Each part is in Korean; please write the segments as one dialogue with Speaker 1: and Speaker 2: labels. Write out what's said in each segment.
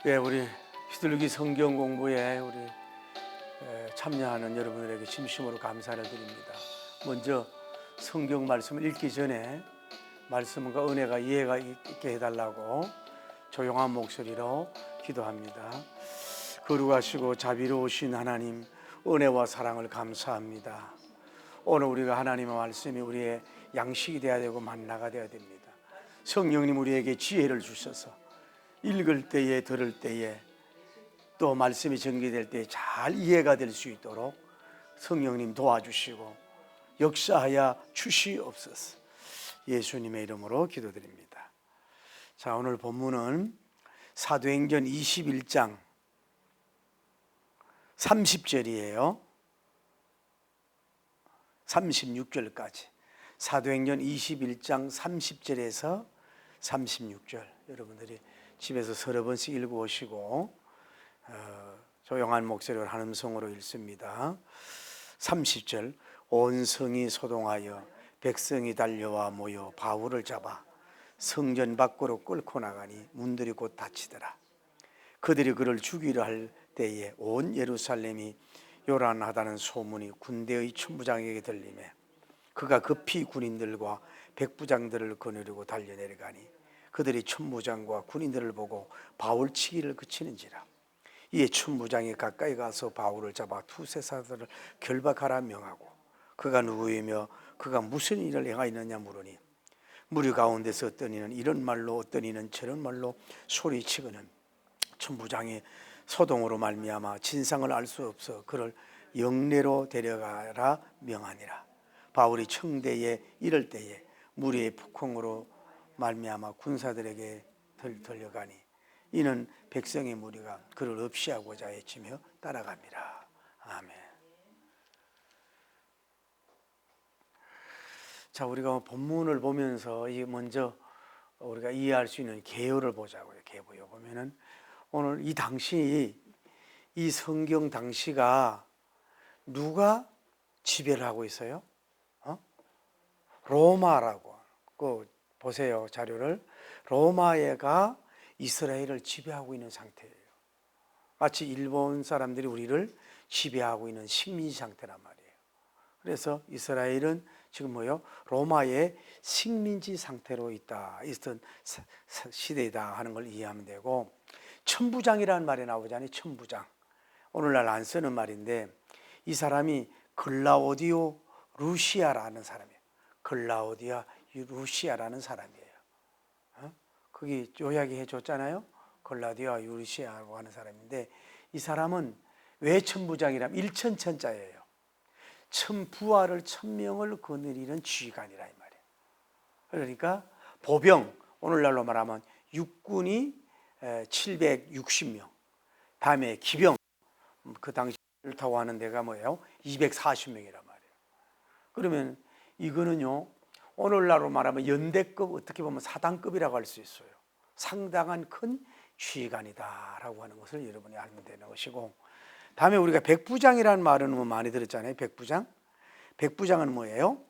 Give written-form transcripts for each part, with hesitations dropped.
Speaker 1: 예, 우리 휘둘기 성경 공부에 우리 참여하는 여러분들에게 진심으로 감사를 드립니다. 먼저 성경 말씀을 읽기 전에 말씀과 은혜가 이해가 있게 해달라고 조용한 목소리로 기도합니다. 거룩하시고 자비로우신 하나님, 은혜와 사랑을 감사합니다. 오늘 우리가 하나님의 말씀이 우리의 양식이 되어야 되고 만나가 되어야 됩니다. 성령님 우리에게 지혜를 주셔서 읽을 때에 들을 때에 또 말씀이 전개될 때 잘 이해가 될 수 있도록 성령님 도와주시고 역사하여 주시옵소서. 예수님의 이름으로 기도드립니다. 자, 오늘 본문은 사도행전 21장 30절이에요. 36절까지. 사도행전 21장 30절에서 36절. 여러분들이 집에서 서너 번씩 읽어오시고 조용한 목소리로 한 음성으로 읽습니다. 30절. 온 성이 소동하여 백성이 달려와 모여 바울을 잡아 성전 밖으로 끌고 나가니 문들이 곧 닫히더라. 그들이 그를 죽이려 할 때에 온 예루살렘이 요란하다는 소문이 군대의 천부장에게 들리매 그가 급히 군인들과 백부장들을 거느리고 달려내려가니 그들이 천부장과 군인들을 보고 바울 치기를 그치는지라. 이에 천부장이 가까이 가서 바울을 잡아 투세사들을 결박하라 명하고 그가 누구이며 그가 무슨 일을 행하였느냐 물으니 무리 가운데서 어떤 이는 이런 말로 어떤 이는 저런 말로 소리치고는 천부장이 소동으로 말미암아 진상을 알 수 없어 그를 영내로 데려가라 명하니라. 바울이 청대에 이를 때에 무리의 폭행으로 말미암아 군사들에게 들려가니 이는 백성의 무리가 그를 없이하고자 외치며 따라갑니다. 아멘. 자, 우리가 본문을 보면서 먼저 우리가 이해할 수 있는 개요를 보자고요. 개요 보면은 오늘 이 당시 이 성경 당시가 누가 지배를 하고 있어요? 로마라고. 보세요, 자료를. 로마가 이스라엘을 지배하고 있는 상태예요. 마치 일본 사람들이 우리를 지배하고 있는 식민지 상태란 말이에요. 그래서 이스라엘은 지금 로마의 식민지 상태로 있던 시대이다 하는 걸 이해하면 되고, 천부장이라는 말이 나오잖아요. 천부장. 오늘날 안 쓰는 말인데 이 사람이 글라우디오 루시아라는 사람이에요. 글라우디아 루시아라는 사람이에요. 거기 요약이 해줬잖아요. 글라우디아 루시아라고 하는 사람인데 이 사람은 왜 천부장이라면 일천천자예요. 천부하를 천명을 거느리는 지휘관이라 이 말이에요. 그러니까 보병, 오늘날로 말하면 육군이 760명, 다음에 기병, 그 당시를 타고 하는 데가 240명이란 말이에요. 그러면 이거는요, 오늘날로 말하면 연대급, 어떻게 보면 사단급이라고 할 수 있어요. 상당한 큰 지휘관이다라고 하는 것을 여러분이 알면 되는 것이고, 다음에 우리가 백부장이라는 말은 많이 들었잖아요. 백부장. 백부장은 뭐예요?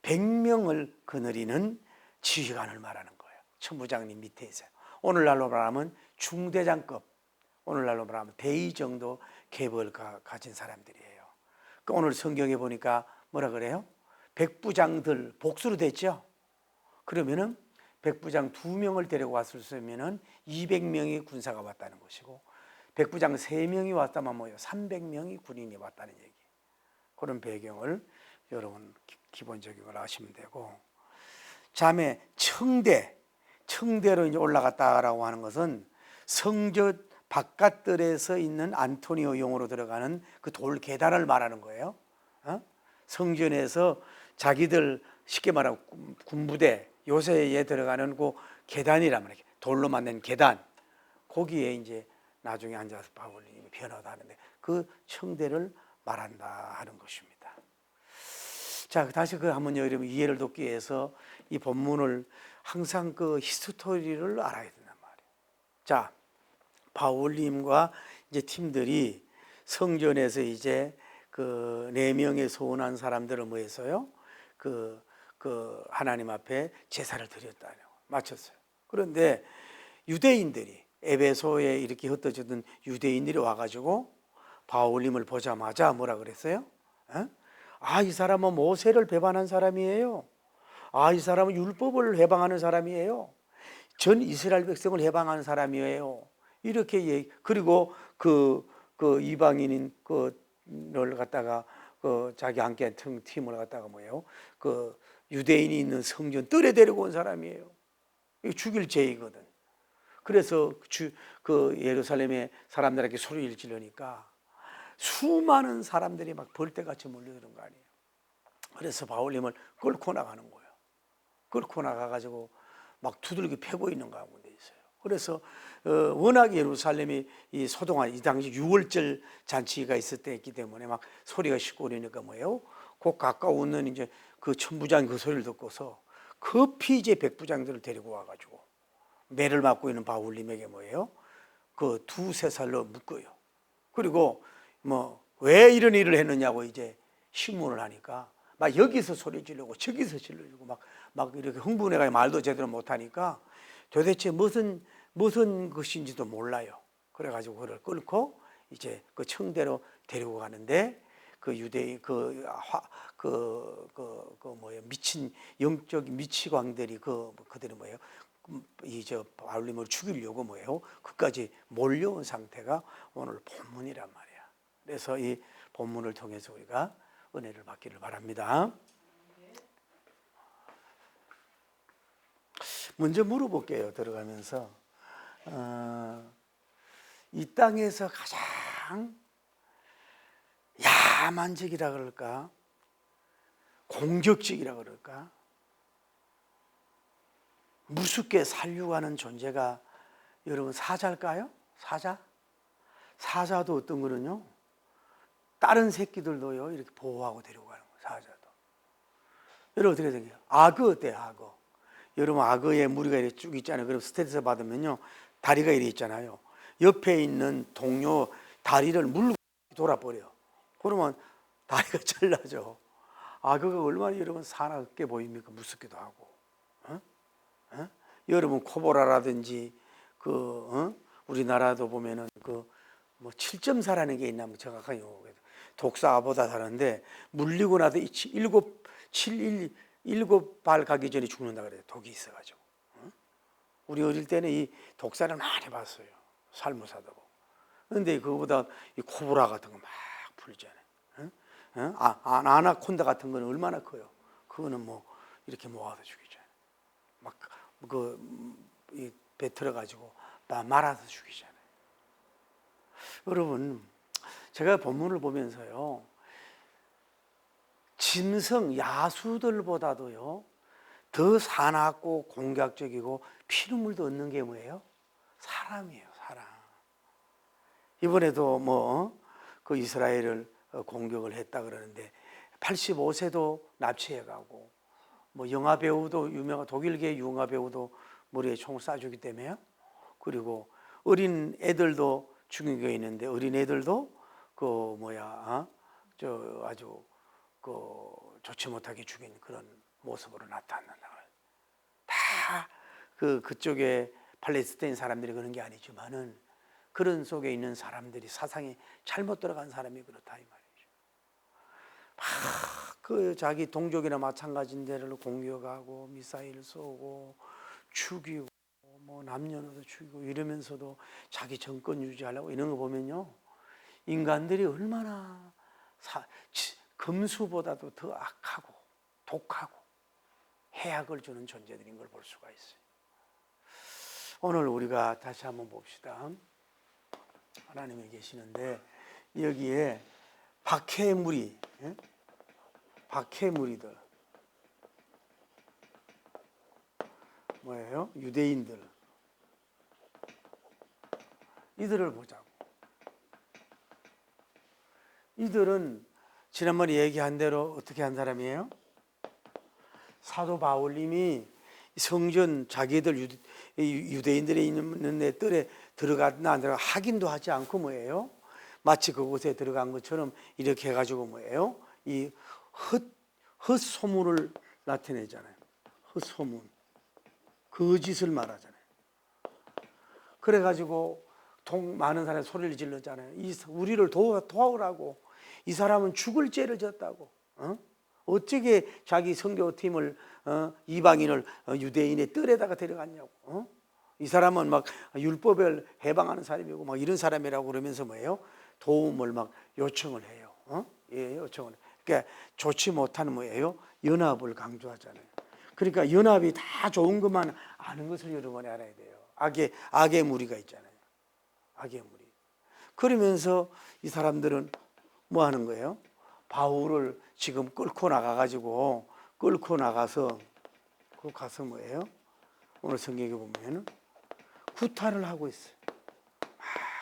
Speaker 1: 100명을 거느리는 지휘관을 말하는 거예요. 천부장님 밑에 있어요. 오늘날로 말하면 중대장급, 오늘날로 말하면 대위 정도 계급을 가진 사람들이에요. 그러니까 오늘 성경에 보니까 뭐라 그래요? 백부장들 복수로 됐죠. 그러면은 백부장 2명을 데리고 왔을 수 있으면은 200명의 군사가 왔다는 것이고, 백부장 3명이 왔다면 300명의 군인이 왔다는 얘기. 그런 배경을 여러분 기본적인 걸 아시면 되고, 다음에 청대로 이제 올라갔다라고 하는 것은 성전 바깥들에서 있는 안토니오 용으로 들어가는 그 돌 계단을 말하는 거예요. 성전에서 자기들 쉽게 말하면 군부대 요새에 들어가는 그 계단이란 말이에요. 돌로 만든 계단. 거기에 이제 나중에 앉아서 바울이 변호도 하는데 그 청대를 말한다 하는 것입니다. 자, 다시 한번 여러분 이해를 돕기 위해서 이 본문을 항상 그 히스토리를 알아야 된단 말이에요. 자, 바울님과 이제 팀들이 성전에서 이제 그 4명의 소원한 사람들을 모여서요, 그 하나님 앞에 제사를 드렸다고 마쳤어요. 그런데 유대인들이 에베소에 이렇게 흩어지던 유대인들이 와가지고 바울님을 보자마자 뭐라 그랬어요? 이 사람은 모세를 배반한 사람이에요. 이 사람은 율법을 해방하는 사람이에요. 전 이스라엘 백성을 해방하는 사람이에요. 이렇게 그리고 그 이방인인 그를 갖다가 자기 함께 팀을 갖다가 뭐예요? 그 유대인이 있는 성전 뜰에 데리고 온 사람이에요. 이거 죽일 죄이거든. 그래서 그 예루살렘의 사람들에게 소리를 지르니까 수많은 사람들이 막 벌떼같이 몰려드는 거 아니에요. 그래서 바울님을 끌고 나가는 거예요. 끌고 나가가지고 막 두들겨 패고 있는 가운데 있어요. 그래서 워낙 예루살렘이 이 소동한 이 당시 6월절 잔치가 있을 때였기 때문에 막 소리가 싣고 그러니까 뭐예요? 그 가까운 이제 그 천부장 그 소리를 듣고서 급히 이제 백부장들을 데리고 와가지고 매를 맞고 있는 바울님에게 뭐예요? 그 2-3살로 묶어요. 그리고 뭐 왜 이런 일을 했느냐고 이제 신문을 하니까 막 여기서 소리 지르고 저기서 지르고 막 이렇게 흥분해가 말도 제대로 못하니까 도대체 무슨 것인지도 몰라요. 그래가지고 그를 끌고 이제 그 청대로 데리고 가는데 그 유대인 뭐예요? 미친 영적 미치광들이 그들이 뭐예요? 저 바울님을 죽이려고 뭐예요? 그까지 몰려온 상태가 오늘 본문이란 말이야. 그래서 이 본문을 통해서 우리가 은혜를 받기를 바랍니다. 먼저 물어볼게요. 들어가면서 이 땅에서 가장 야만적이라 그럴까? 공격적이라 그럴까? 무섭게 살려가는 존재가 여러분 사자일까요? 사자도 어떤 거는요, 다른 새끼들도요 이렇게 보호하고 데리고 가는 거예요. 사자도. 여러분 어떻게 생각해요? 악어 어때요? 악어. 여러분 악어의 무리가 이렇게 쭉 있잖아요. 그럼 스트레스 받으면요 다리가 이렇게 있잖아요. 옆에 있는 동료 다리를 물고 돌아버려. 그러면 다리가 잘라져. 악어가 얼마나 여러분 사납게 보입니까? 무섭기도 하고. 여러분 코보라라든지 우리나라도 보면은 뭐 7.4라는 게 있나 뭐 정확하게 독사보다 다른데 물리고 나서 일곱 발 가기 전에 죽는다 그래요. 독이 있어가지고. 우리 어릴 때는 이 독사를 많이 봤어요. 살모사도 보고. 그런데 그거보다 이 코브라 같은 거 막 풀잖아요. 아나콘다 같은 거는 얼마나 커요. 그거는 뭐 이렇게 모아서 죽이잖아요. 막 배 틀어가지고 말아서 죽이잖아요. 여러분, 제가 본문을 보면서요, 짐승 야수들보다도요 더 사납고 공격적이고 피눈물도 얻는 게 뭐예요? 사람이에요. 사람. 이번에도 그 이스라엘을 공격을 했다 그러는데 85세도 납치해가고 영화 배우도 유명한 독일계 영화 배우도 머리에 총을 쏴주기 때문에요. 그리고 어린 애들도 죽인 게 있는데 어린 애들도 아주 좋지 못하게 죽인 그런 모습으로 나타난다. 다 그쪽에 팔레스타인 사람들이 그런 게 아니지만은 그런 속에 있는 사람들이 사상이 잘못 들어간 사람이 그렇다 이 말이죠. 그 자기 동족이나 마찬가지인 데를 공격하고 미사일 쏘고 죽이고 남녀노소 죽이고 이러면서도 자기 정권 유지하려고 이런 거 보면요, 인간들이 얼마나 금수보다도 더 악하고 독하고 해악을 주는 존재들인 걸 볼 수가 있어요. 오늘 우리가 다시 한번 봅시다. 하나님이 계시는데 여기에 박해무리들 뭐예요? 유대인들, 이들을 보자고. 이들은 지난번에 얘기한 대로 어떻게 한 사람이에요? 사도 바울님이 성전 자기들 유대인들이 있는 데 뜰에 들어갔나 안 들어가 확인도 하지 않고 뭐예요? 마치 그곳에 들어간 것처럼 이렇게 해가지고 뭐예요? 이 헛소문을 나타내잖아요. 헛소문, 거짓을 말하잖아요. 그래가지고 많은 사람이 소리를 질렀잖아요. 우리를 도와오라고. 이 사람은 죽을 죄를 졌다고. 어떻게 자기 선교팀을 이방인을 유대인의 뜰에다가 데려갔냐고. 이 사람은 막 율법을 해방하는 사람이고 막 이런 사람이라고 그러면서 뭐예요? 도움을 막 요청을 해요. 예, 요청을. 그러니까 좋지 못하는 뭐예요? 연합을 강조하잖아요. 그러니까 연합이 다 좋은 것만 아는 것을 여러분이 알아야 돼요. 악의 무리가 있잖아요. 악의 무리. 그러면서 이 사람들은 뭐 하는 거예요? 바울을 지금 끌고 나가서 그 가서 뭐예요? 오늘 성경에 보면은 구타를 하고 있어요.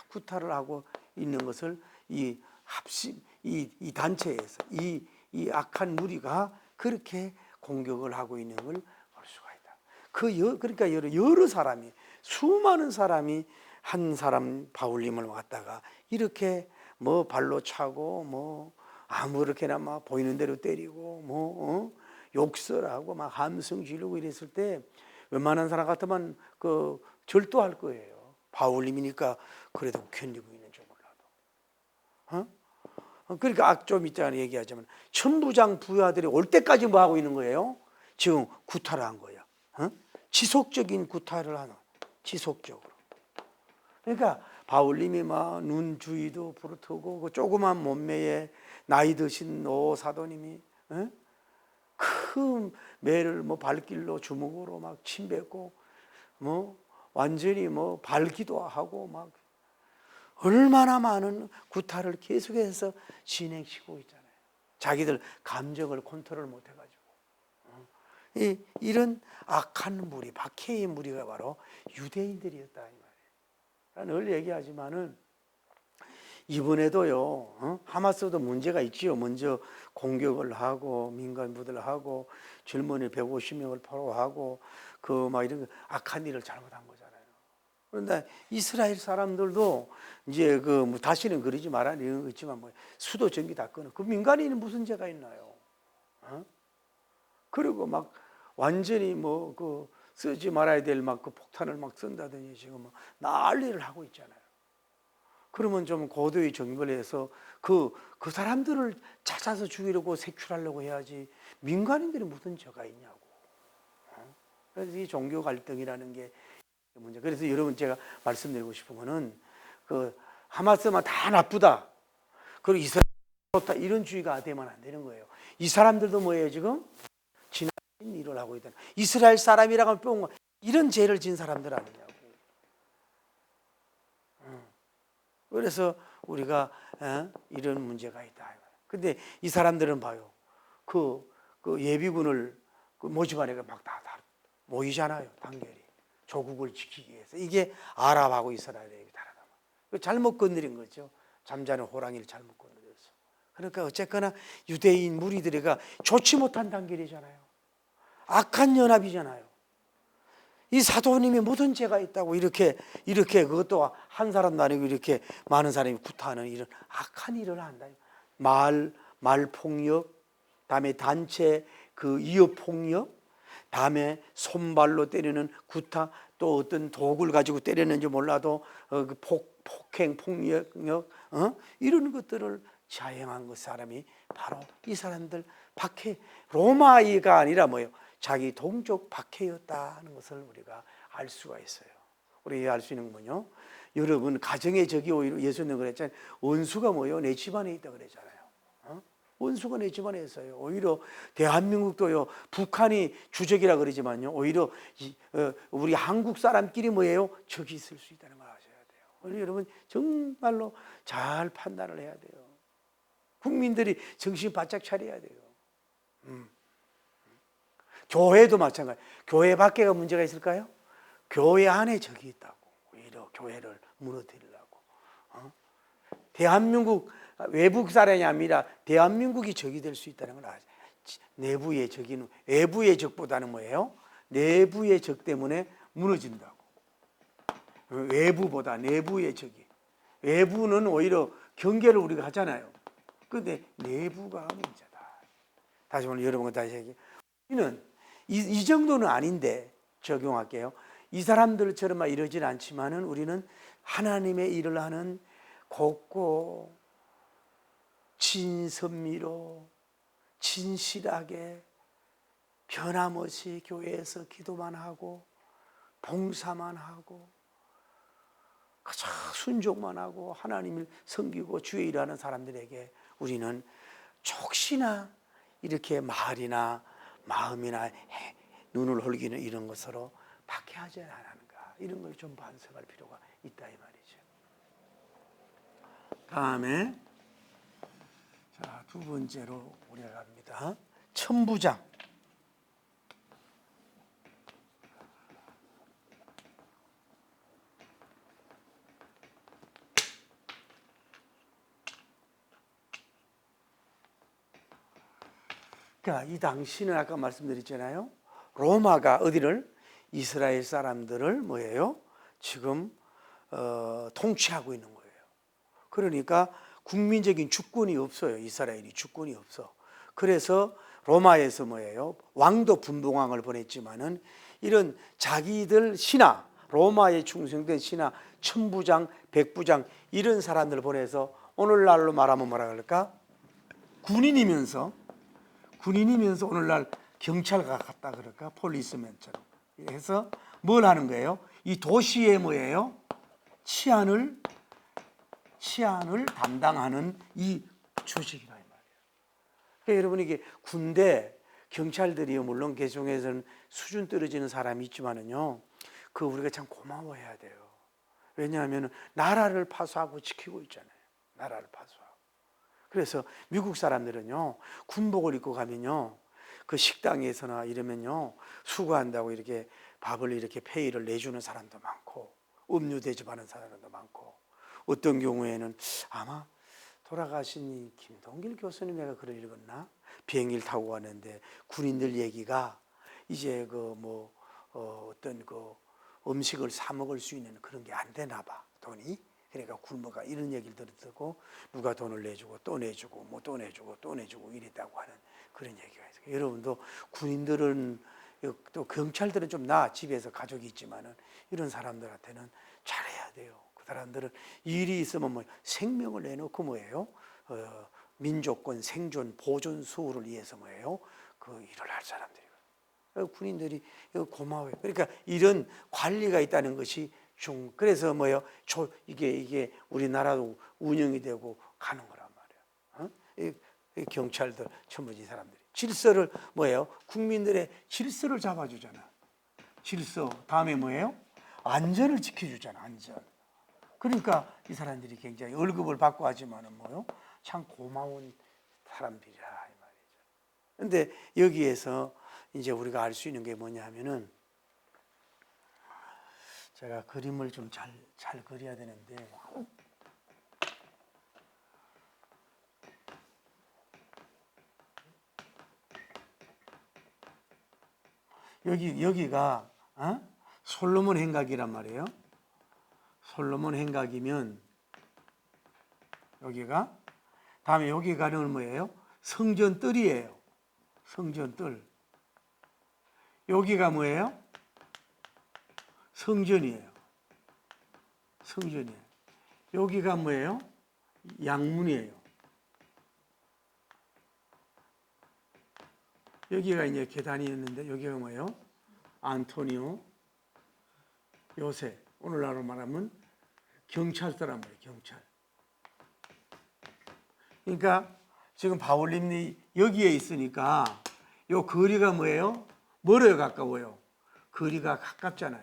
Speaker 1: 구타를 하고 있는 것을 이 단체에서 이 악한 무리가 그렇게 공격을 하고 있는 걸 볼 수가 있다. 그러니까 여러 사람이, 수많은 사람이 한 사람 바울님을 갖다가 이렇게 뭐 발로 차고 뭐 아무렇게나 막 보이는 대로 때리고 뭐 욕설하고 막 함성 지르고 이랬을 때 웬만한 사람 같으면 그 절도할 거예요. 바울님이니까 그래도 견디고 있는 줄 몰라도. 그러니까 좀 있잖아요. 얘기하자면 천부장 부하들이 올 때까지 뭐 하고 있는 거예요? 지금 구타를 한 거야. 지속적인 구타를 하는, 지속적으로. 그러니까 바울님이 막 눈 주위도 부르트고 그 조그만 몸매에 나이 드신 사도님이 큰 매를 뭐 발길로 주먹으로 막 침뱉고 뭐 완전히 뭐 발기도 하고 막 얼마나 많은 구타를 계속해서 진행시키고 있잖아요. 자기들 감정을 컨트롤 못 해가지고 이런 악한 무리, 박해의 무리가 바로 유대인들이었다 이 말이에요. 늘 얘기하지만은 이번에도요, 하마스도 문제가 있지요. 먼저 공격을 하고 민간부들 하고 젊은이 150명을 포로하고 그 막 이런 악한 일을 잘못한 거잖아요. 그런데 이스라엘 사람들도 이제 뭐 다시는 그러지 마라 이런 거 있지만 뭐 수도 전기 다 끊어. 그 민간인은 무슨 죄가 있나요? 그리고 막 완전히 뭐 그 쓰지 말아야 될 막 그 폭탄을 막 쓴다든지 지금 뭐 난리를 하고 있잖아요. 그러면 좀 고도의 정벌을 해서 그 사람들을 찾아서 죽이려고 색출하려고 해야지 민간인들이 무슨 죄가 있냐고. 그래서 이 종교 갈등이라는 게 문제. 그래서 여러분 제가 말씀드리고 싶은 거는 그 하마스만 다 나쁘다. 그리고 이스라엘 좋다. 이런 주의가 되면 안 되는 거예요. 이 사람들도 뭐예요 지금? 지나친 일을 하고 있다. 이스라엘 사람이라고 하면 이런 죄를 진 사람들 아니냐고. 그래서 우리가 이런 문제가 있다. 근데 이 사람들은 봐요. 그 예비군을 모집하니까 막 다 모이잖아요. 단결이. 조국을 지키기 위해서. 이게 아랍하고 이스라엘의 다르다. 잘못 건드린 거죠. 잠자는 호랑이를 잘못 건드렸어. 그러니까 어쨌거나 유대인 무리들이가 좋지 못한 단결이잖아요. 악한 연합이잖아요. 이 사도님이 모든 죄가 있다고 이렇게 그것도 한 사람도 아니고 이렇게 많은 사람이 구타하는 이런 악한 일을 한다. 말 폭력, 다음에 단체 그 이어 폭력, 다음에 손발로 때리는 구타, 또 어떤 도구를 가지고 때렸는지 몰라도 그 폭행 폭력 이런 것들을 자행한 그 사람이 바로 이 사람들 박해, 로마이가 아니라 뭐예요? 자기 동족 박해였다는 것을 우리가 알 수가 있어요. 우리가 알 수 있는 건요. 여러분 가정의 적이 오히려 예수님 그랬잖아요. 원수가 뭐예요? 내 집안에 있다 그랬잖아요. 원수가 내 집안에 있어요. 오히려 대한민국도요. 북한이 주적이라 그러지만요. 오히려 우리 한국 사람끼리 뭐예요? 적이 있을 수 있다는 걸 아셔야 돼요. 오늘 여러분 정말로 잘 판단을 해야 돼요. 국민들이 정신 바짝 차려야 돼요. 교회도 마찬가지. 교회 밖에가 문제가 있을까요? 교회 안에 적이 있다고. 오히려 교회를 무너뜨리려고. 대한민국 외국 사람이 아니라 대한민국이 적이 될 수 있다는 걸 아죠. 내부의 적이는 외부의 적보다는 뭐예요? 내부의 적 때문에 무너진다고. 외부보다 내부의 적이. 외부는 오히려 경계를 우리가 하잖아요. 그런데 내부가 문제다. 다시 한번 여러분과 다시 얘기해. 우리는 이 정도는 아닌데 적용할게요. 이 사람들처럼 막 이러진 않지만은 우리는 하나님의 일을 하는 곱고 진선미로 진실하게 변함없이 교회에서 기도만 하고 봉사만 하고 가장 순종만 하고 하나님을 섬기고 주의 일하는 사람들에게 우리는 혹시나 이렇게 말이나 마음이나 눈을 흘기는 이런 것으로 박해하지 않았는가, 이런 걸 좀 반성할 필요가 있다 이 말이죠. 다음에 자, 두 번째로 우리가 갑니다. 천부장. 그러니까 이 당시는 아까 말씀드렸잖아요. 로마가 어디를, 이스라엘 사람들을 뭐예요? 지금 통치하고 있는 거예요. 그러니까 국민적인 주권이 없어요. 이스라엘이 주권이 없어. 그래서 로마에서 뭐예요? 왕도 분봉왕을 보냈지만은 이런 자기들 신하, 로마에 충성된 신하, 천부장, 백부장 이런 사람들을 보내서 오늘날로 말하면 뭐라 그럴까? 군인이면서 오늘날 경찰과 같다 그럴까? 폴리스맨처럼 해서 뭘 하는 거예요? 이 도시의 뭐예요? 치안을 담당하는 이 조직이라 이 말이에요. 그러니까 여러분 이게 군대 경찰들이요 물론 개성에서는 수준 떨어지는 사람이 있지만은요 그 우리가 참 고마워해야 돼요. 왜냐하면 나라를 파수하고 지키고 있잖아요. 나라를 파수하고. 그래서 미국 사람들은요 군복을 입고 가면요 그 식당에서나 이러면요 수고한다고 이렇게 밥을 이렇게 페이를 내주는 사람도 많고 음료 대접하는 사람도 많고 어떤 경우에는 아마 돌아가신 김동길 교수님이 그걸 읽었나? 비행기를 타고 가는데 군인들 얘기가 이제 어떤 음식을 사 먹을 수 있는 그런 게 안 되나 봐 돈이. 그러니까 굶어가 이런 얘기를 듣고 누가 돈을 내주고 또 내주고 뭐 또 내주고 또 내주고 이랬다고 하는 그런 얘기가 있어요. 여러분도 군인들은 또 경찰들은 좀 집에서 가족이 있지만은 이런 사람들한테는 잘해야 돼요. 그 사람들은 일이 있으면 뭐 생명을 내놓고 뭐예요? 민족권 생존 보존 수호를 위해서 뭐예요? 그 일을 할 사람들이에요. 군인들이 고마워요. 그러니까 이런 관리가 있다는 것이 그래서 뭐예요? 이게 우리나라도 운영이 되고 가는 거란 말이에요. 이 경찰들 전부 이 사람들이 질서를 뭐예요? 국민들의 질서를 잡아주잖아. 질서 다음에 뭐예요? 안전을 지켜주잖아. 안전. 그러니까 이 사람들이 굉장히 월급을 받고 하지만은 뭐요? 참 고마운 사람들이라 이 말이죠. 그런데 여기에서 이제 우리가 알 수 있는 게 뭐냐 하면은 제가 그림을 좀 잘 그려야 되는데 여기가 솔로몬 행각이란 말이에요. 솔로몬 행각이면 여기가 다음에 여기가는 뭐예요? 성전뜰이에요. 성전뜰. 여기가 뭐예요? 성전이에요. 성전이에요. 여기가 뭐예요? 양문이에요. 여기가 이제 계단이었는데 여기가 뭐예요? 안토니오 요새 오늘날로 말하면 경찰서란 말이에요. 경찰. 그러니까 지금 바울님이 여기에 있으니까 요 거리가 뭐예요? 멀어요, 가까워요? 거리가 가깝잖아요.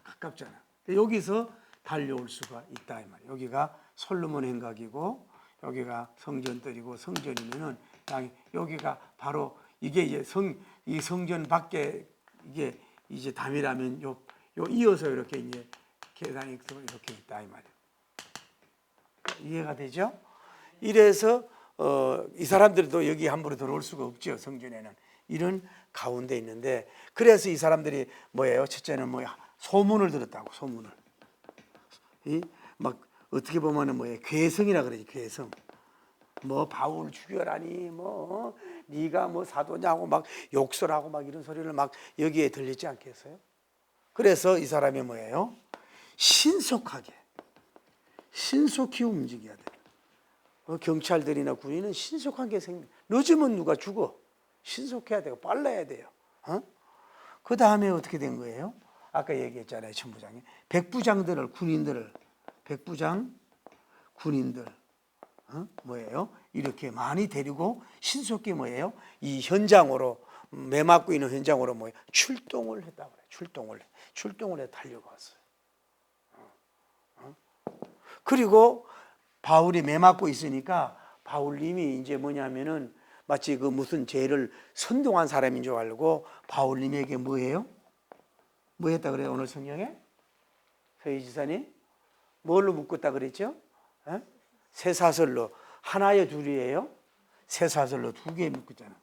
Speaker 1: 가깝잖아. 여기서 달려올 수가 있다 이 말이에요. 여기가 솔로몬 행각이고 여기가 성전뜰이고 성전이면은 여기가 바로 이게 이제 이 성전 밖에 이게 이제 담이라면 요 이어서 이렇게 이제 계단이 이렇게 있다 이 말이에요. 이해가 되죠? 이래서 이 사람들도 여기 함부로 들어올 수가 없죠. 성전에는 이런 가운데 있는데 그래서 이 사람들이 뭐예요? 첫째는 뭐야? 소문을 들었다고. 소문을. 막 어떻게 보면은 뭐예요? 괴성이라 그러지. 괴성. 뭐 바울 죽여라니 뭐 네가 뭐 사도냐고 막 욕설하고 막 이런 소리를 막 여기에 들리지 않겠어요? 그래서 이 사람이 뭐예요? 신속히 움직여야 돼. 경찰들이나 군인은 신속한 게 늦으면 누가 죽어. 신속해야 되고 빨라야 돼요. 그 다음에 어떻게 된 거예요? 아까 얘기했잖아요. 천부장이 군인들 뭐예요? 이렇게 많이 데리고 신속히 뭐예요? 이 현장으로 매 맞고 있는 현장으로 뭐예요? 출동을 했다고 그래요. 출동을 해 달려갔어요. 그리고 바울이 매 맞고 있으니까 바울님이 이제 뭐냐면은 마치 그 무슨 죄를 선동한 사람인 줄 알고 바울님에게 뭐예요? 뭐 했다 그래요? 오늘 성경에? 서희 지사님? 뭘로 묶었다 그랬죠? 쇠사슬로. 하나에 둘이에요? 쇠사슬로 2개 묶었잖아.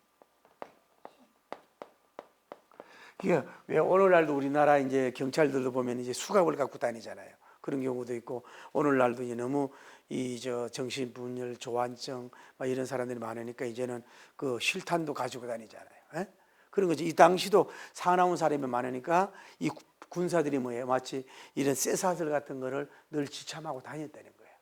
Speaker 1: 이게 왜 오늘날도 우리나라 이제 경찰들도 보면 이제 수갑을 갖고 다니잖아요. 그런 경우도 있고, 오늘날도 이제 너무 정신분열, 조환증 이런 사람들이 많으니까 이제는 그 실탄도 가지고 다니잖아요. 그런 거지. 이 당시도 사나운 사람이 많으니까 이 군사들이 뭐예요? 마치 이런 쇠사슬 같은 거를 늘 지참하고 다녔다는 거예요.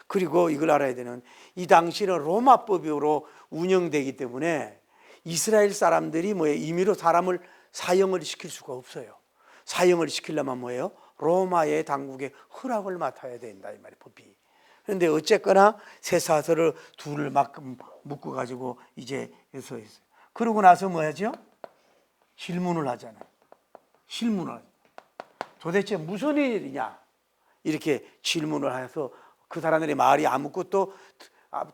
Speaker 1: 그리고 이걸 알아야 되는, 이 당시는 로마법으로 운영되기 때문에 이스라엘 사람들이 뭐예요? 임의로 사람을 사형을 시킬 수가 없어요. 사형을 시키려면 뭐예요? 로마의 당국의 허락을 맡아야 된다 이 말이에요, 법이. 그런데 어쨌거나 쇠사슬을 둘을 막 묶어 가지고 이제 해서 있어요. 그러고 나서 뭐 하죠? 질문을 하잖아요. 도대체 무슨 일이냐? 이렇게 질문을 해서 그 사람들의 말이 아무것도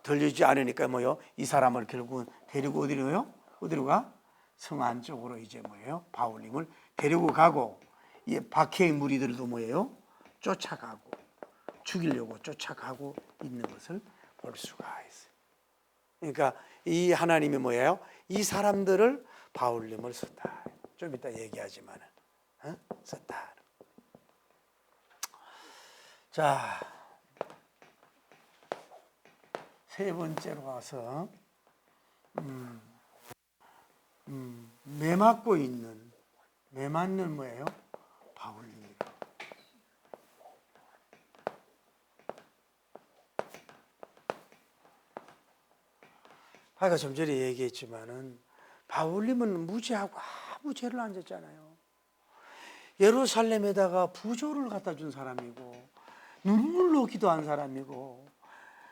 Speaker 1: 들리지 않으니까 뭐요? 이 사람을 결국은 데리고 어디로 가? 성 안쪽으로 이제 뭐예요? 바울님을 데리고 가고, 이 박해의 무리들도 뭐예요? 죽이려고 쫓아가고 있는 것을 볼 수가 있어요. 그러니까 이 하나님이 뭐예요? 이 사람들을 바울님을 썼다. 좀 이따 얘기하지만 썼다. 자, 세 번째로 가서 매 맞는 뭐예요? 바울님이에요. 아까 좀 전에 얘기했지만은 바울님은 무죄하고 아무 죄를 안 졌잖아요. 예루살렘에다가 부조를 갖다 준 사람이고, 눈물로 기도한 사람이고,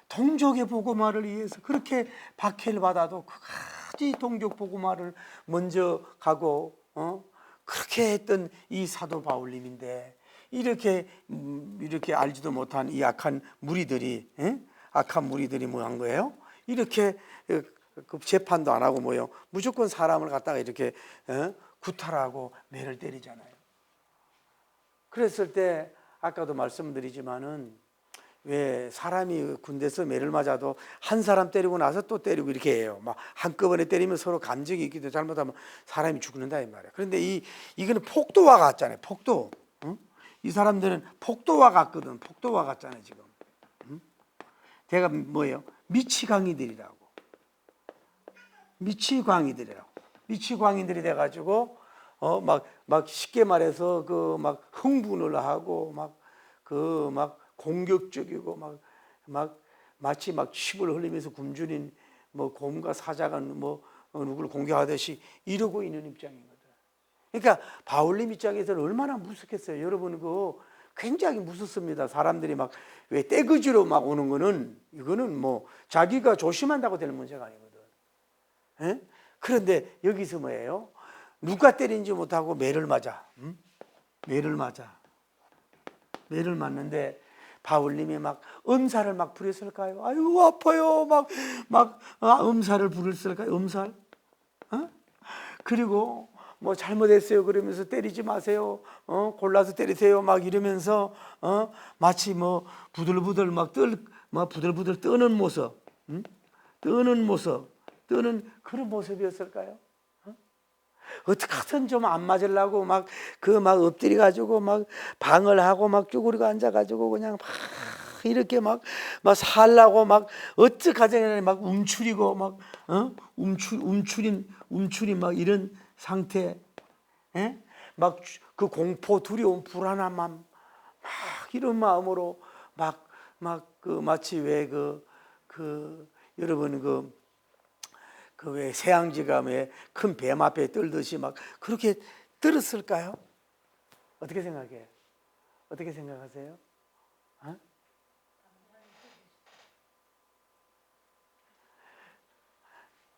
Speaker 1: 동족의 복음화를 위해서 그렇게 박해를 받아도 그까지 동족 복음화를 먼저 가고 그렇게 했던 이 사도 바울님인데, 이렇게 알지도 못한 이 악한 무리들이 뭐 한 거예요? 이렇게 그 재판도 안 하고 뭐요? 무조건 사람을 갖다가 이렇게 구탈하고 매를 때리잖아요. 그랬을 때 아까도 말씀드리지만은, 왜 사람이 군대에서 매를 맞아도 한 사람 때리고 나서 또 때리고 이렇게 해요. 막 한꺼번에 때리면 서로 감정이 있기도, 잘못하면 사람이 죽는다 이 말이에요. 그런데 이거는 폭도와 같잖아요. 폭도. 이 사람들은 폭도와 같거든. 폭도와 같잖아요 지금. 걔가 뭐예요? 미치광이들이라고. 미치광이들이 돼가지고 막 쉽게 말해서 그 막 흥분을 하고 막 공격적이고 마치 막 침을 흘리면서 굶주린 뭐 곰과 사자가 뭐 누구를 공격하듯이 이러고 있는 입장이거든. 그러니까 바울님 입장에서는 얼마나 무섭겠어요. 여러분 굉장히 무섭습니다. 사람들이 막 왜 떼거지로 막 오는 거는, 이거는 뭐 자기가 조심한다고 되는 문제가 아니거든. 그런데 여기서 뭐예요? 누가 때린지 못하고 매를 맞는데 바울님이 막 음살을 막 부렸을까요? 아유 아파요. 음살을 부렸을까요? 음살? 그리고 뭐 잘못했어요 그러면서 때리지 마세요. 골라서 때리세요. 막 이러면서 마치 뭐 부들부들 부들부들 떠는 모습, 떠는 그런 모습이었을까요? 어떻게든 좀 안 맞으려고 막 엎드려 가지고 막 방을 하고 막 쭈그리고 앉아 가지고 그냥 막 이렇게 막 살라고 막 어떡하자니 막 움츠리고 움츠린 막 이런 상태. 막 그 공포, 두려움, 불안함, 막 이런 마음으로 마치 왜 여러분 왜 새앙쥐가 왜 큰 뱀 앞에 떨듯이 막 그렇게 떨었을까요? 어떻게 생각해? 어떻게 생각하세요?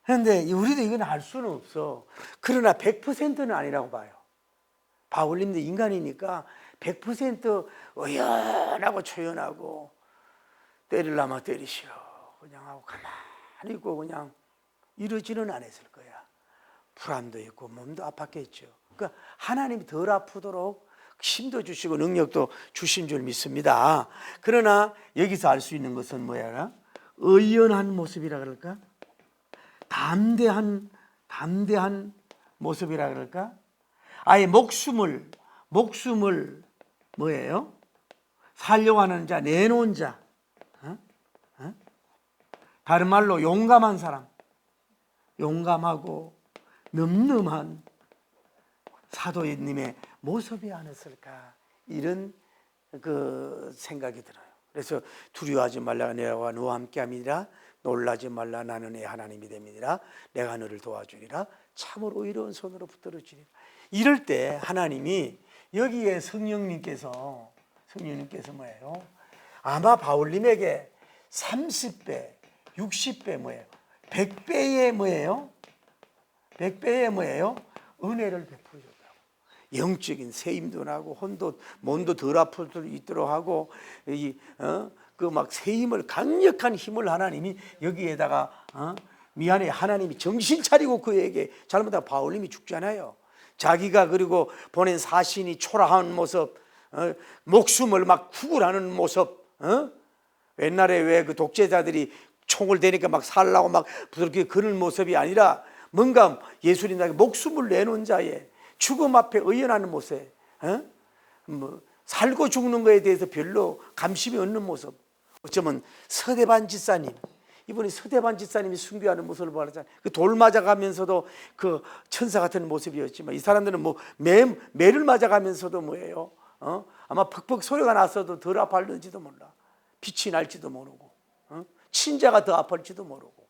Speaker 1: 그런데 우리도 이건 알 수는 없어. 그러나 100%는 아니라고 봐요. 바울님도 인간이니까 100% 의연하고 초연하고 때리려면 때리시오 그냥 하고 가만히 있고 그냥 이러지는 않았을 거야. 불안도 있고 몸도 아팠겠죠. 그러니까 하나님이 덜 아프도록 힘도 주시고 능력도 주신 줄 믿습니다. 그러나 여기서 알 수 있는 것은 뭐야? 의연한 모습이라 그럴까? 담대한 모습이라 그럴까? 아예 목숨을 뭐예요? 살려고 하는 자, 내놓은 자. 다른 말로 용감한 사람, 용감하고 늠름한 사도님의 모습이 아니었을까, 이런 생각이 들어요. 그래서 두려워하지 말라, 내가 너와 함께함이니라. 놀라지 말라, 나는 내 하나님이 됨이니라. 내가 너를 도와주리라. 참으로 의로운 손으로 붙들어주리라. 이럴 때 하나님이 여기에 성령님께서 뭐예요? 아마 바울님에게 30배, 60배 뭐예요? 100배의 뭐예요? 100배의 뭐예요? 은혜를 베풀어 줬다고. 영적인 세임도 나고 몸도 덜 아플 수 있도록 하고 막 세임을, 강력한 힘을 하나님이 여기에다가 미안해, 하나님이 정신 차리고 그에게, 잘못하면 바울님이 죽잖아요. 자기가 그리고 보낸 사신이 초라한 모습, 목숨을 막 구걸하는 모습, 옛날에 왜 그 독재자들이 총을 대니까 막 살라고 막 부드럽게 그런 모습이 아니라 뭔가 예수님에게 목숨을 내놓은 자의 죽음 앞에 의연하는 모습, 살고 죽는 것에 대해서 별로 감심이 없는 모습. 어쩌면 서대반 집사님, 이번에 서대반 집사님이 숭배하는 모습을 보았잖아요. 그 돌 맞아가면서도 그 천사 같은 모습이었지만, 이 사람들은 뭐 매를 맞아가면서도 뭐예요? 아마 퍽퍽 소리가 났어도 덜 아팠는지도 몰라. 빛이 날지도 모르고, 친자가 더 아플지도 모르고,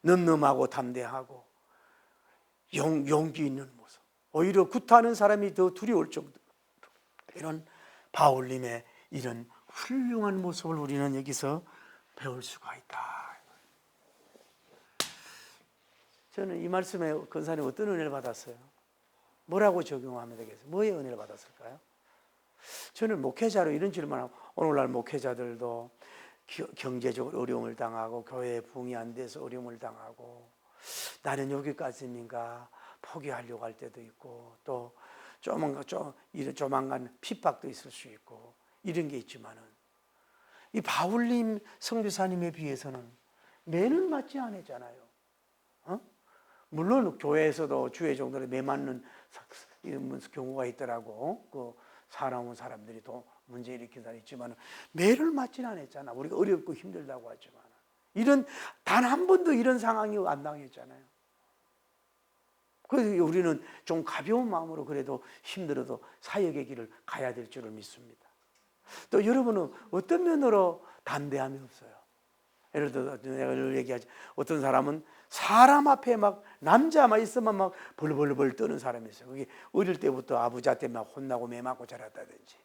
Speaker 1: 늠름하고 담대하고 용기 있는 모습. 오히려 구타하는 사람이 더 두려울 정도로 이런 바울님의 이런 훌륭한 모습을 우리는 여기서 배울 수가 있다. 저는 이 말씀에 권사님 어떤 은혜를 받았어요? 뭐라고 적용하면 되겠어요? 뭐의 은혜를 받았을까요? 저는 목회자로 이런 질문을 하고, 오늘날 목회자들도 경제적으로 어려움을 당하고 교회에 부응이 안 돼서 어려움을 당하고, 나는 여기까지인가 포기하려고 할 때도 있고, 또 조만간 핍박도 있을 수 있고, 이런 게 있지만은 이 바울님 선교사님에 비해서는 매는 맞지 않았잖아요. 물론 교회에서도 주의 정도로 매 맞는 경우가 있더라고. 그 사나운 사람들이 또 문제 일으킨 사람이 있지만 매를 맞지는 않았잖아. 우리가 어렵고 힘들다고 하지만 이런 단 한 번도 이런 상황이 안 당했잖아요. 그래서 우리는 좀 가벼운 마음으로 그래도 힘들어도 사역의 길을 가야 될 줄을 믿습니다. 또 여러분은 어떤 면으로 담대함이 없어요? 예를 들어 내가 늘 얘기하지, 어떤 사람은 사람 앞에 막 남자만 있으면 막 벌벌벌 떠는 사람이 있어요. 그게 어릴 때부터 아버지한테 막 혼나고 매 맞고 자랐다든지,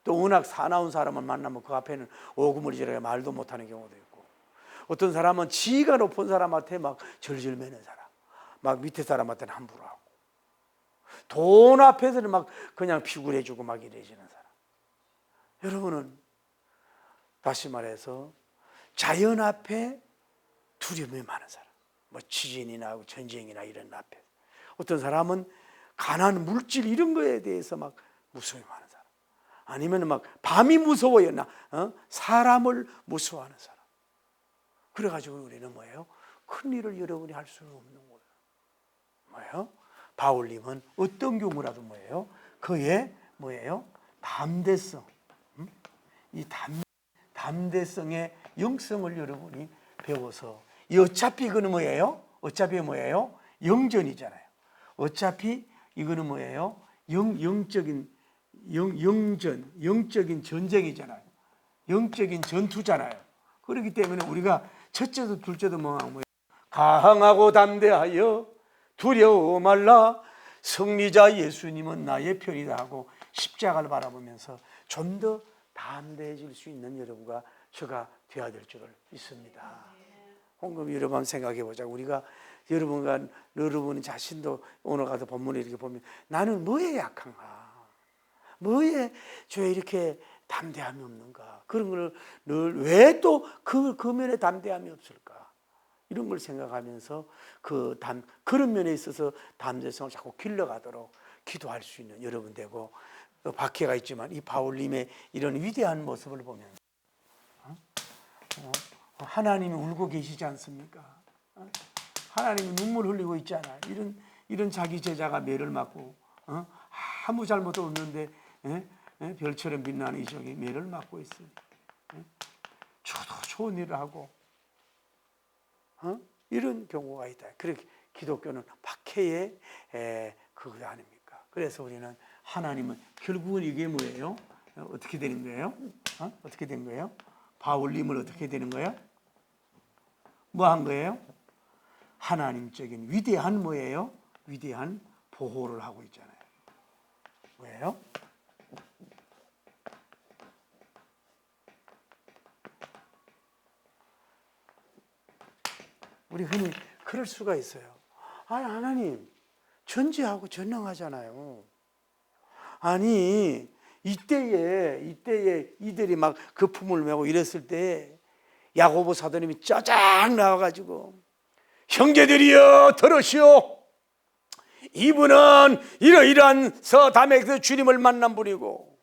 Speaker 1: 또 워낙 사나운 사람을 만나면 그 앞에는 오구물이라 말도 못하는 경우도 있고, 어떤 사람은 지가 높은 사람한테 막 절절 매는 사람, 막 밑에 사람한테는 함부로 하고, 돈 앞에서는 막 그냥 피굴해주고 막 이래지는 사람. 여러분은 다시 말해서 자연 앞에 두려움이 많은 사람, 뭐 지진이나 전쟁이나 이런 앞에, 어떤 사람은 가난, 물질 이런 거에 대해서 막 무서움이 많은 사람, 아니면 막 밤이 무서워요. 사람을 무서워하는 사람. 그래가지고 우리는 뭐예요? 큰 일을 여러분이 할 수는 없는 거예요. 뭐예요? 바울님은 어떤 경우라도 뭐예요? 그의 뭐예요? 담대성, 이 담대성의 영성을 여러분이 배워서, 이 어차피 그는 뭐예요? 어차피 뭐예요? 영전이잖아요. 어차피 이거는 뭐예요? 영적인 전쟁이잖아요. 영적인 전투잖아요. 그렇기 때문에 우리가 첫째도 둘째도 뭐예요? 강하고 담대하여 두려워 말라, 승리자 예수님은 나의 편이다 하고 십자가를 바라보면서 좀 더 담대해질 수 있는 여러분과 저가 되어야 될 줄을 믿습니다. 홍금 여러분 한번 생각해 보자. 우리가 여러분 자신도 오늘 가서 본문에 이렇게 보면 나는 뭐에 약한가? 뭐에 저 이렇게 담대함이 없는가? 그런 걸 늘 왜 또 그 면에 담대함이 없을까? 이런 걸 생각하면서 그런 면에 있어서 담대성을 자꾸 길러가도록 기도할 수 있는 여러분 되고, 박해가 있지만 이 바울님의 이런 위대한 모습을 보면 하나님이 울고 계시지 않습니까? 하나님이 눈물 흘리고 있잖아요. 이런 자기 제자가 매를 맞고 아무 잘못도 없는데 별처럼 빛나는 이 저기 매를 맞고 있어요. 저도 좋은 일을 하고 이런 경우가 있다. 그렇게 기독교는 박해의 그거 아닙니까? 그래서 우리는 하나님은 결국은 이게 뭐예요? 어떻게 되는 거예요? 어떻게 된 거예요? 바울님을 어떻게 되는 거예요? 뭐 한 거예요? 하나님적인 위대한 뭐예요? 위대한 보호를 하고 있잖아요. 왜요? 우리 흔히 그럴 수가 있어요. 아니, 하나님 전지하고 전능하잖아요. 아니 이때에 이들이 막 거품을 메고 이랬을 때 야고보 사도님이 짜장 나와가지고 형제들이여 들으시오. 이분은 이러이러한 서담에서 주님을 만난 분이고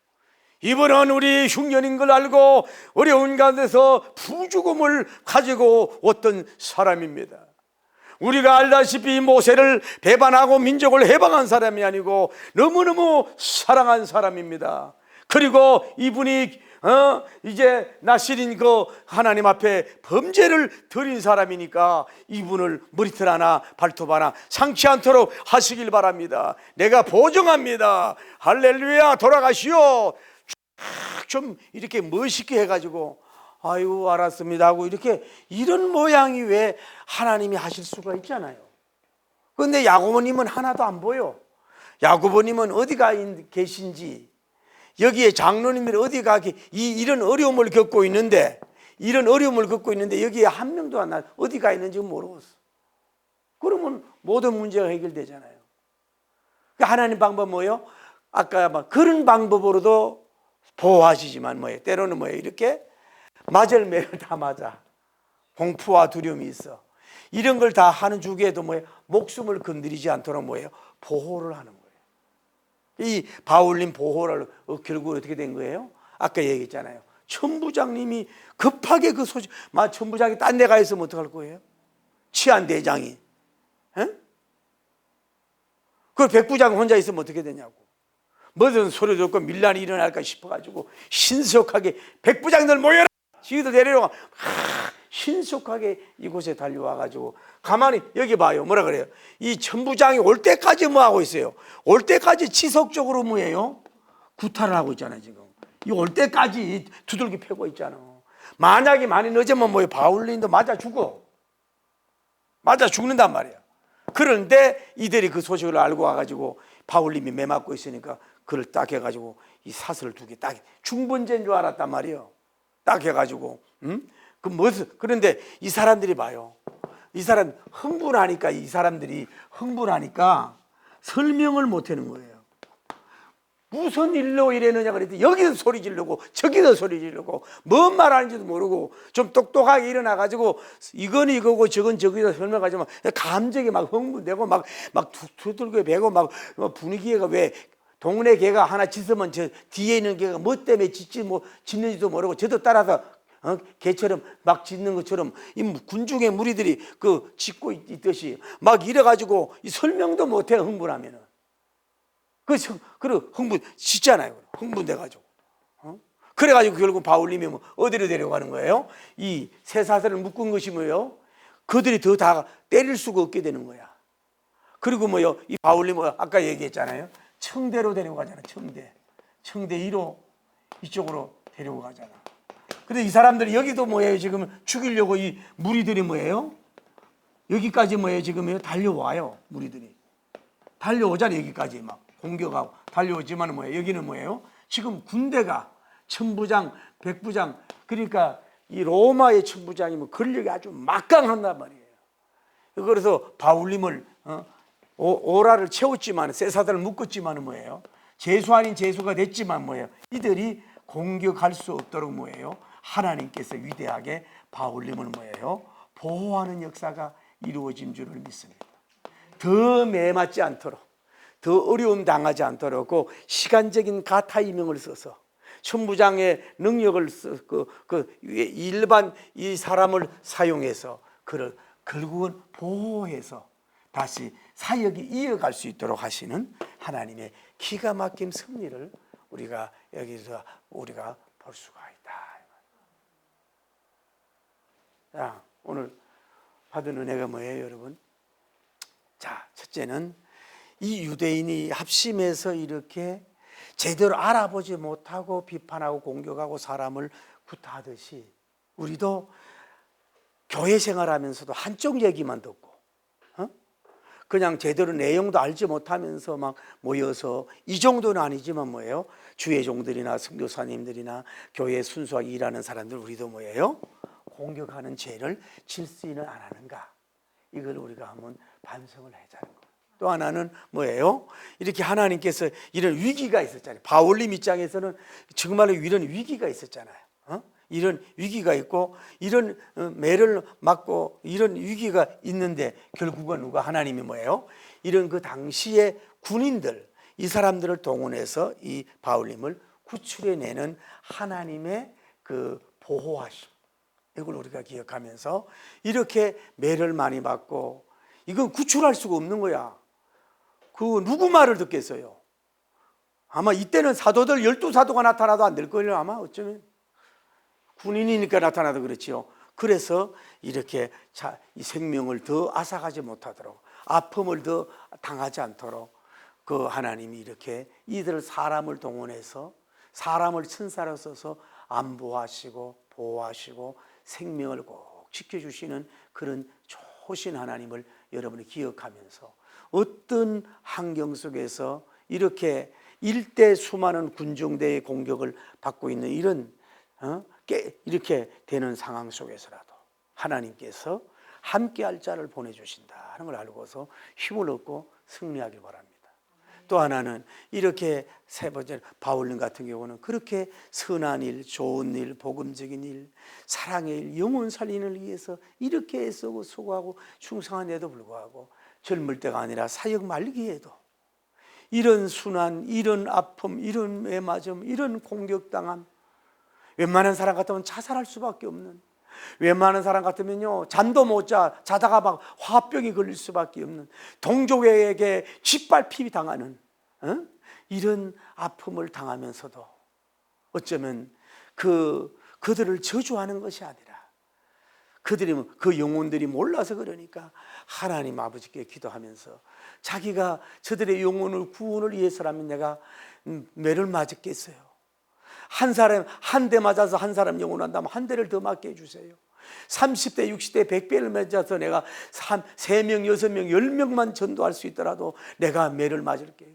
Speaker 1: 이분은 우리 흉년인 걸 알고 어려운 가운데서 부죽음을 가지고 왔던 사람입니다. 우리가 알다시피 모세를 배반하고 민족을 해방한 사람이 아니고 너무너무 사랑한 사람입니다. 그리고 이분이 이제 나실인 그 하나님 앞에 범죄를 드린 사람이니까 이분을 머리털 하나 발톱 하나 상치 않도록 하시길 바랍니다. 내가 보증합니다. 할렐루야 돌아가시오. 좀 이렇게 멋있게 해가지고 아이고 알았습니다 하고 이런 모양이 왜 하나님이 하실 수가 있잖아요. 그런데 야고보님은 하나도 안 보여. 야고보님은 어디가 계신지, 여기에 장로님들이 어디가 이런 어려움을 겪고 있는데 여기에 한 명도 안 나, 어디가 있는지 모르겠어. 그러면 모든 문제가 해결되잖아요. 하나님 방법 뭐예요? 아까 막 그런 방법으로도 보호하시지만 뭐예요? 때로는 뭐예요? 이렇게 맞을매를 다 맞아. 공포와 두려움이 있어. 이런 걸 다 하는 주기에도 뭐예요? 목숨을 건드리지 않도록 뭐예요? 보호를 하는 거예요. 이 바울님 보호를 결국 어떻게 된 거예요? 아까 얘기했잖아요. 천부장님이 급하게 그 소식, 천부장이 딴 데 가 있으면 어떡할 거예요? 치안대장이. 그 백부장 혼자 있으면 어떻게 되냐고. 뭐든 소리 듣고 밀란이 일어날까 싶어가지고 신속하게 백부장들 모여라! 지휘도 데리러 신속하게 이곳에 달려와가지고 가만히 여기 봐요. 뭐라 그래요? 이 천부장이 올 때까지 뭐 하고 있어요? 올 때까지 지속적으로 뭐예요? 구타를 하고 있잖아요. 지금 이 올 때까지 두들기 패고 있잖아. 만약에 많이 늦으면 뭐예요? 바울님도 맞아 죽는단 말이야. 그런데 이들이 그 소식을 알고 와가지고 바울님이 매 맞고 있으니까 그를 딱 해가지고 이 사슬을 두 개 딱 중범죄인 줄 알았단 말이에요. 딱 해가지고 그런데 이 사람들이 봐요. 이 사람들이 흥분하니까 설명을 못 하는 거예요. 무슨 일로 이랬느냐 그랬더니 여기서 소리 지르고 저기서 소리 지르고 뭔 말하는지도 모르고 좀 똑똑하게 일어나가지고 이건 이거고 저건 저기다 설명하지만 감정이 막 흥분되고 막 두들겨 배고 막 분위기가 왜 동네 개가 하나 짖으면 저 뒤에 있는 개가 뭐 때문에 짖는지도 모르고 저도 따라서 개처럼 막 짖는 것처럼 이 군중의 무리들이 그 짖고 있듯이 막 이래가지고 이 설명도 못해. 흥분하면은 그리고 흥분 짖잖아요. 흥분돼가지고 그래가지고 결국 바울님이 어디로 데려가는 거예요? 이 새 사슬을 묶은 것이 뭐예요? 그들이 더 다 때릴 수가 없게 되는 거야. 그리고 뭐요, 이 바울이 뭐 아까 얘기했잖아요. 청대로 데려가잖아. 청대 1호 이쪽으로 데리고 가잖아. 근데 이 사람들이 여기도 뭐예요? 지금 죽이려고 이 무리들이 뭐예요? 여기까지 뭐예요? 지금 달려와요. 무리들이 달려오잖아. 여기까지 막 공격하고 달려오지만 뭐예요? 여기는 뭐예요? 지금 군대가 천부장, 백부장, 그러니까 이 로마의 천부장이면 권력이 아주 막강한단 말이에요. 그래서 바울님을 오라를 채웠지만, 쇠사슬을 묶었지만 뭐예요? 죄수 아닌 죄수가 됐지만 뭐예요? 이들이 공격할 수 없도록 뭐예요? 하나님께서 위대하게 바울님을 뭐예요? 보호하는 역사가 이루어진 줄을 믿습니다. 더 매맞지 않도록, 더 어려움 당하지 않도록 그 시간적인 가타이명을 써서 천부장의 능력을 일반 이 사람을 사용해서 그를 결국은 보호해서 다시 사역이 이어갈 수 있도록 하시는 하나님의 기가 막힌 섭리를 우리가 여기서 우리가 볼 수가 있다. 자, 오늘 받은 은혜가 뭐예요, 여러분? 자, 첫째는 이 유대인이 합심해서 이렇게 제대로 알아보지 못하고 비판하고 공격하고 사람을 구타하듯이 우리도 교회 생활하면서도 한쪽 얘기만 듣고 그냥 제대로 내용도 알지 못하면서 막 모여서, 이 정도는 아니지만 뭐예요? 주의 종들이나 선교사님들이나 교회 순수하게 일하는 사람들 우리도 뭐예요? 공격하는 죄를 질수는 안 하는가? 이걸 우리가 한번 반성을 해자는 거예요. 또 하나는 뭐예요? 이렇게 하나님께서 이런 위기가 있었잖아요. 바울님 입장에서는 정말로 이런 위기가 있었잖아요. 이런 위기가 있고 이런 매를 맞고 이런 위기가 있는데 결국은 누가, 하나님이 뭐예요? 이런 그 당시의 군인들, 이 사람들을 동원해서 이 바울님을 구출해내는 하나님의 그 보호하심, 이걸 우리가 기억하면서 이렇게 매를 많이 받고 이건 구출할 수가 없는 거야. 그 누구 말을 듣겠어요? 아마 이때는 사도들 12사도가 나타나도 안 될 거예요. 아마 어쩌면 군인이니까 나타나도 그렇지요. 그래서 이렇게 이 생명을 더 앗아가지 못하도록, 아픔을 더 당하지 않도록 그 하나님이 이렇게 이들 사람을 동원해서 사람을 천사로 써서 안보하시고 보호하시고 생명을 꼭 지켜주시는 그런 좋으신 하나님을 여러분이 기억하면서 어떤 환경 속에서 이렇게 일대 수많은 군중대의 공격을 받고 있는 이런 이렇게 되는 상황 속에서라도 하나님께서 함께할 자를 보내주신다 하는 걸 알고서 힘을 얻고 승리하길 바랍니다. 또 하나는 이렇게 세 번째 바울님 같은 경우는 그렇게 선한 일, 좋은 일, 복음적인 일, 사랑의 일, 영혼 살리는 일 위해서 이렇게 애쓰고 수고하고 충성한데도 불구하고 젊을 때가 아니라 사역 말기에도 이런 순환, 이런 아픔, 이런 매맞음, 이런 공격당함, 웬만한 사람 같으면 자살할 수밖에 없는, 웬만한 사람 같으면요 잠도 못 자다가 막 화병이 걸릴 수밖에 없는, 동족에게 짓밟힘이 당하는 이런 아픔을 당하면서도 어쩌면 그들을 저주하는 것이 아니라 그들이 그 영혼들이 몰라서 그러니까 하나님 아버지께 기도하면서 자기가 저들의 영혼을 구원을 위해서라면 내가 매를 맞았겠어요. 한 사람 한 대 맞아서 한 사람 영혼한다면 한 대를 더 맞게 해주세요. 30대 60대 100배를 맞아서 내가 3명 6명 10명만 전도할 수 있더라도 내가 매를 맞을게요.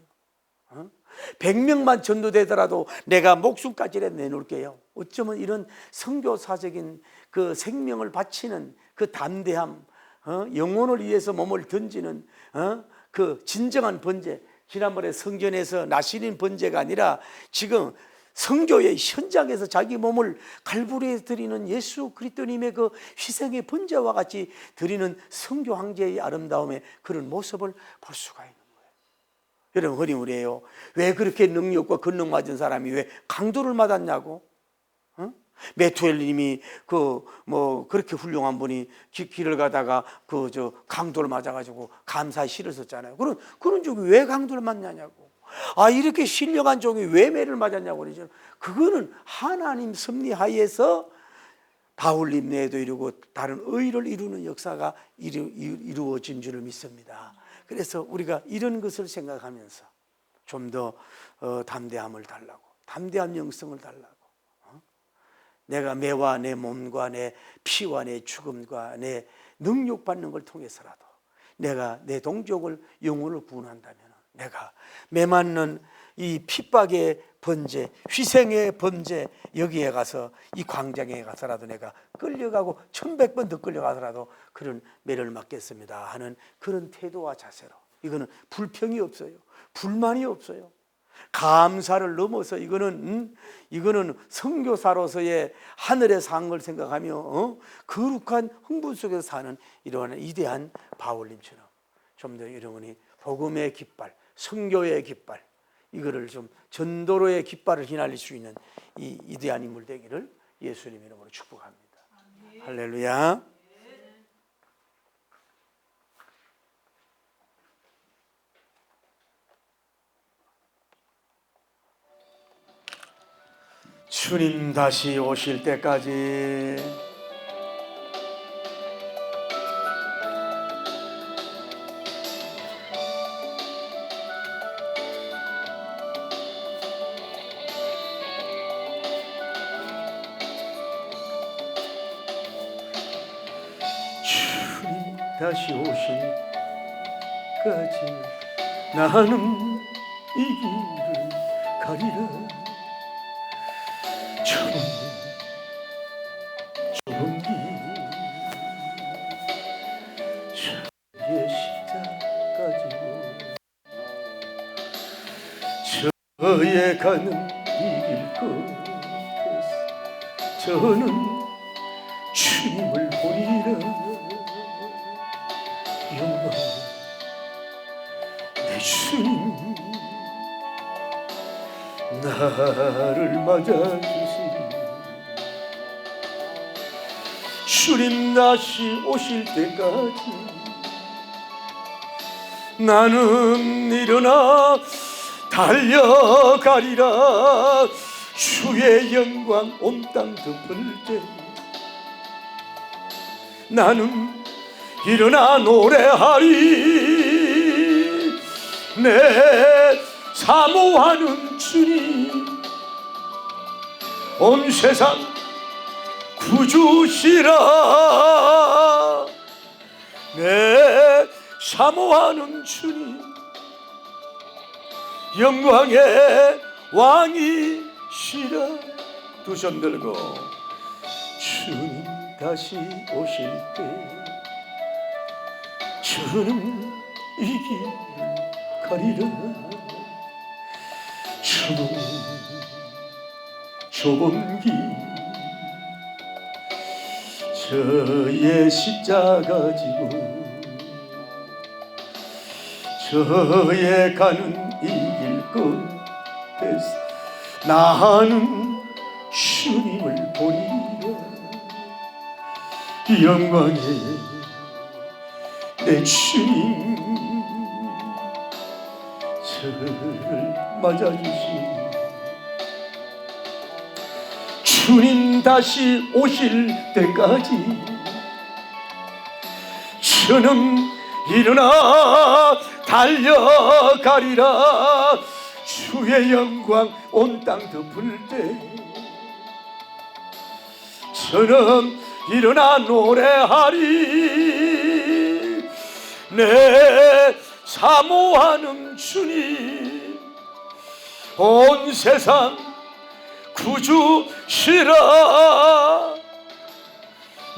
Speaker 1: 100명만 전도되더라도 내가 목숨까지라도 내놓을게요. 어쩌면 이런 선교사적인 그 생명을 바치는 그 담대함, 영혼을 위해서 몸을 던지는 그 진정한 번제, 지난번에 성전에서 나시린 번제가 아니라 지금 성교의 현장에서 자기 몸을 갈보리에 드리는 예수 그리스도님의 그 희생의 번제와 같이 드리는 성교 황제의 아름다움의 그런 모습을 볼 수가 있는 거예요. 여러분 흐리무리예요. 왜 그렇게 능력과 권능 맞은 사람이 왜 강도를 맞았냐고? 메투엘님이 그렇게 훌륭한 분이 길을 가다가 강도를 맞아가지고 감사의 시를 썼잖아요. 그런 쪽이 왜 강도를 맞냐냐고. 이렇게 신령한 종이 왜 매를 맞았냐고 그러죠. 그거는 하나님 섭리하에서 바울님 내에도 이루고 다른 의를 이루는 역사가 이루어진 줄을 믿습니다. 그래서 우리가 이런 것을 생각하면서 좀 더 담대함을 달라고, 담대한 영성을 달라고, 내가 매와 내 몸과 내 피와 내 죽음과 내 능력받는 걸 통해서라도 내가 내 동족을, 영혼을 구원한다면 내가 매맞는 이 핍박의 번제, 희생의 번제, 여기에 가서 이 광장에 가서라도 내가 끌려가고 1100번 더 끌려가서라도 그런 매를 맞겠습니다 하는 그런 태도와 자세로, 이거는 불평이 없어요, 불만이 없어요, 감사를 넘어서 이거는 선교사로서의 하늘에 산 걸 생각하며 거룩한 흥분 속에서 사는 이러한 위대한 바울님처럼 좀 더 여러분이 복음의 깃발, 선교의 깃발, 이거를 좀 전도로의 깃발을 휘날릴 수 있는 이 위대한 인물 되기를 예수님 이름으로 축복합니다. 할렐루야. 주님 다시 오실 때까지 주님 다시 오실 때까지 나는 이 길을 가리라. 좁은 길 주의 십자가 지고 저의 가는 이 길 끝에서 저는 주님을 보리라. 영광 내 주님 나를 맞아주시니 주님 다시 오실 때까지 나는 일어나 달려가리라. 주의 영광 온 땅 덮을 때 나는 일어나 노래하리. 내 사모하는 주님 온 세상 구주시라. 내 사모하는 주님 영광의 왕이시라. 두 손 들고 주님 다시 오실 때 주는 이 길을 가리라. 좁은 길 저의 십자가 지고 저의 가는 이 길 끝에서 나는 주님을 보리라. 영광의 내 주님 저를 맞아주시니 주님 다시 오실 때까지 저는 일어나 달려가리라. 주의 영광 온 땅 덮을 때 저는 일어나 노래하리. 내 사모하는 주님 온 세상 구주시라.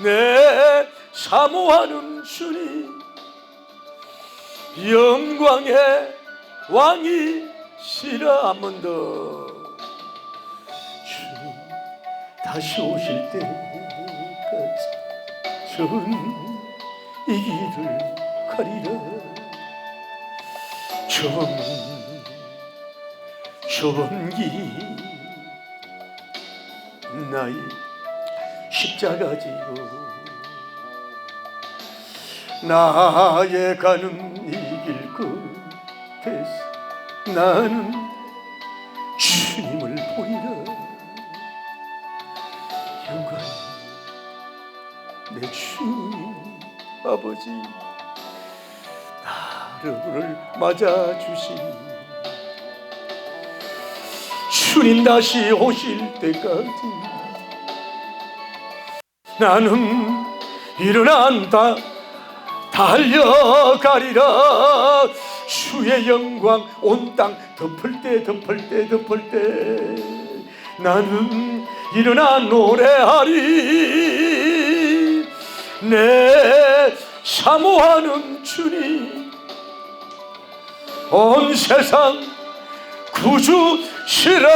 Speaker 1: 내 사모하는 주님 영광의 왕이시라. 한 번 더 주님 다시 오실 때까지 저는 이 길을 가리라. 좁은 길 나의 십자가 지고 나의 가는 이 길 끝에서 나는 주님을 보이라. 영광 내 주님 아버지
Speaker 2: 하루를 맞아주신 주님 다시 오실 때까지 나는 일어난다 달려가리라. 주의 영광 온 땅 덮을 때 나는 일어나 노래하리. 내 사모하는 주님 온 세상 구주시라.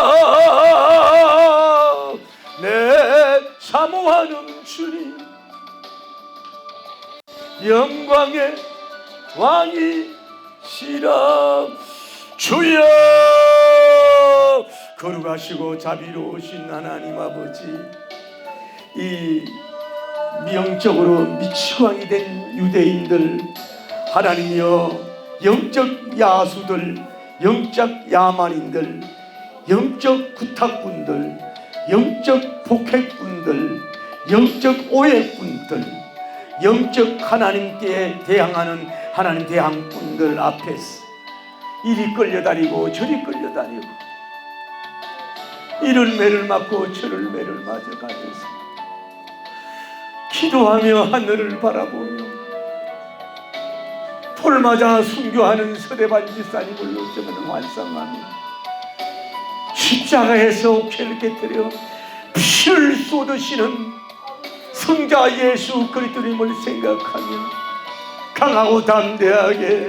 Speaker 2: 내 사모하는 주님 영광의 왕이시라. 주여 거룩하시고 자비로우신 하나님 아버지, 이 미영적으로 미치광이 된 유대인들, 하나님이여 영적 야수들, 영적 야만인들, 영적 구탁꾼들, 영적 복핵꾼들, 영적 오해꾼들, 영적 하나님께 대항하는 하나님 대항꾼들 앞에서 이리 끌려다니고 저리 끌려다니고 이를 매를 맞고 저를 매를 맞아가면서 기도하며 하늘을 바라보며 돌 맞아 순교하는 서대반지사님을 어쩌면 환상하며 십자가에서 옥회를 깨뜨려 피를 쏟으시는 성자 예수 그리스도님을 생각하며 강하고 담대하게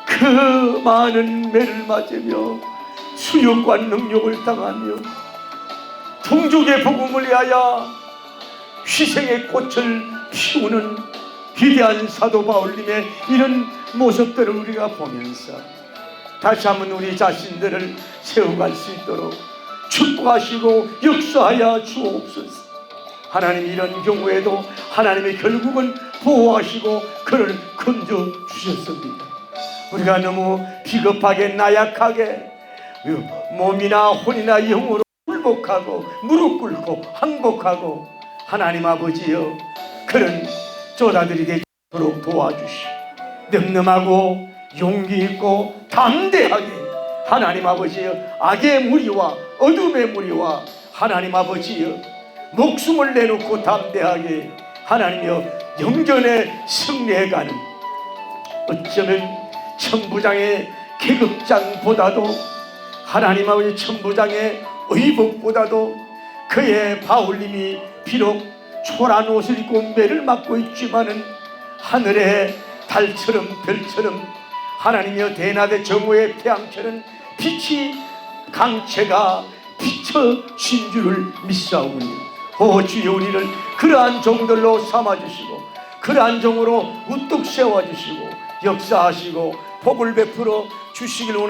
Speaker 2: 그 많은 매를 맞으며 수욕과 능욕을 당하며 동족의 복음을 위하여 희생의 꽃을 피우는 위대한 사도 바울님의 이런 모습들을 우리가 보면서 다시 한번 우리 자신들을 세워갈 수 있도록 축복하시고 역사하여 주옵소서. 하나님, 이런 경우에도 하나님이 결국은 보호하시고 그를 건져주셨습니다. 우리가 너무 비겁하게 나약하게 몸이나 혼이나 영으로 굴복하고 무릎 꿇고 항복하고 하나님 아버지여 그런 쪼다들이 되도록 도와주시고 늠름하고 용기 있고 담대하게 하나님 아버지여 악의 무리와 어둠의 무리와 하나님 아버지여 목숨을 내놓고 담대하게 하나님이여 영전에 승리해가는, 어쩌면 천부장의 계급장보다도 하나님 아버지 천부장의 의복보다도 그의 바울님이 비록 초라한 옷을 입고 매를 맞고 있지만은 하늘의 달처럼 별처럼 하나님이여 대낮의 정오의 태양처럼 빛이 강체가 비춰진 줄을 믿사오니 오 주여, 우리를 그러한 종들로 삼아주시고 그러한 종으로 우뚝 세워주시고 역사하시고 복을 베풀어 주시길 원합니다.